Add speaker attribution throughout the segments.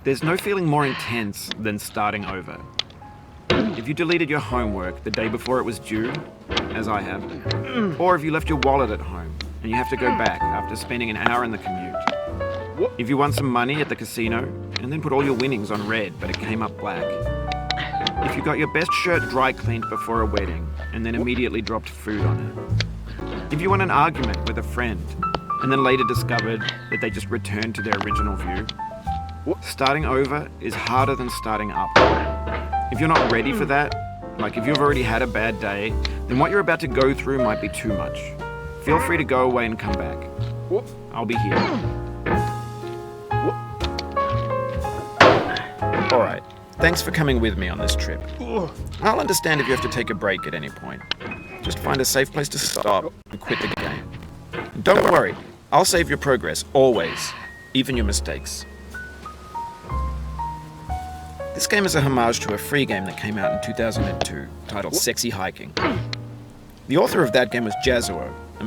Speaker 1: There's no feeling more intense than starting over. If you deleted your homework the day before it was due, as I have, or if you left your wallet at home and you have to go back after spending an hour in the commute. If you won some money at the casino and then put all your winnings on red but it came up black. If you got your best shirt dry cleaned before a wedding and then immediately dropped food on it. If you won an argument with a friend and then later discovered that they just returned to their original view. Starting over is harder than starting up. If you're not ready for that, like if you've already had a bad day, then what you're about to go through might be too much. Feel free to go away and come back. I'll be here. Alright, thanks for coming with me on this trip. I'll understand if you have to take a break at any point. Just find a safe place to stop and quit the game. And don't worry, I'll save your progress, always, even your mistakes. This game is a homage to a free game that came out in 2002, titled Sexy Hiking. The author of that game was Jazuo, a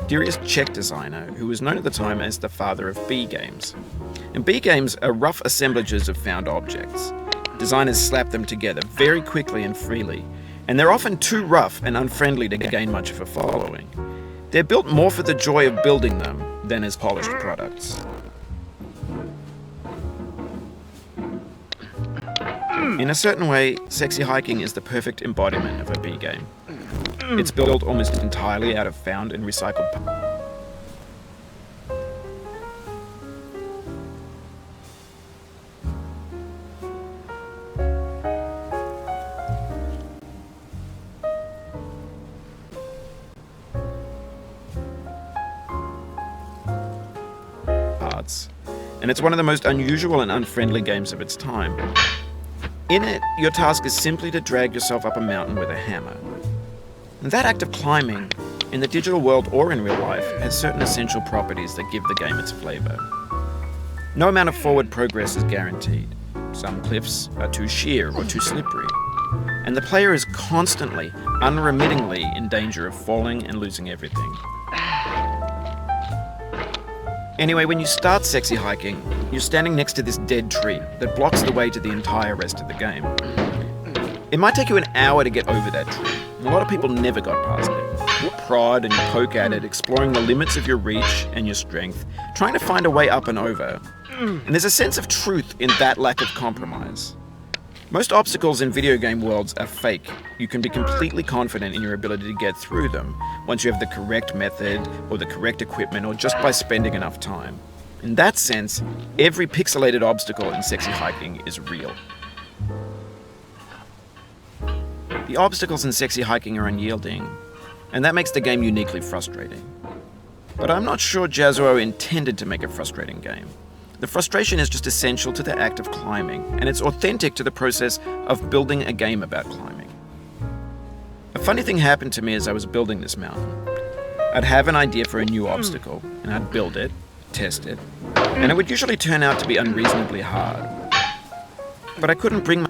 Speaker 1: mysterious Czech designer who was known at the time as the father of B games. And B games are rough assemblages of found objects. Designers slap them together very quickly and freely, and they're often too rough and unfriendly to gain much of a following. They're built more for the joy of building them than as polished products. In a certain way, Sexy Hiking is the perfect embodiment of a B game. It's built almost entirely out of found and recycled parts, and it's one of the most unusual and unfriendly games of its time. In it, your task is simply to drag yourself up a mountain with a hammer. And that act of climbing, in the digital world or in real life, has certain essential properties that give the game its flavor. No amount of forward progress is guaranteed. Some cliffs are too sheer or too slippery, and the player is constantly, unremittingly in danger of falling and losing everything. Anyway, when you start Sexy Hiking, you're standing next to this dead tree that blocks the way to the entire rest of the game. It might take you an hour to get over that tree. A lot of people never got past it. You prod and you poke at it, exploring the limits of your reach and your strength, trying to find a way up and over. And there's a sense of truth in that lack of compromise. Most obstacles in video game worlds are fake. You can be completely confident in your ability to get through them once you have the correct method or the correct equipment or just by spending enough time. In that sense, every pixelated obstacle in Sexy Hiking is real. The obstacles in Sexy Hiking are unyielding, and that makes the game uniquely frustrating. But I'm not sure Jazuo intended to make a frustrating game. The frustration is just essential to the act of climbing, and it's authentic to the process of building a game about climbing. A funny thing happened to me as I was building this mountain. I'd have an idea for a new obstacle, and I'd build it, test it, and it would usually turn out to be unreasonably hard. But I couldn't bring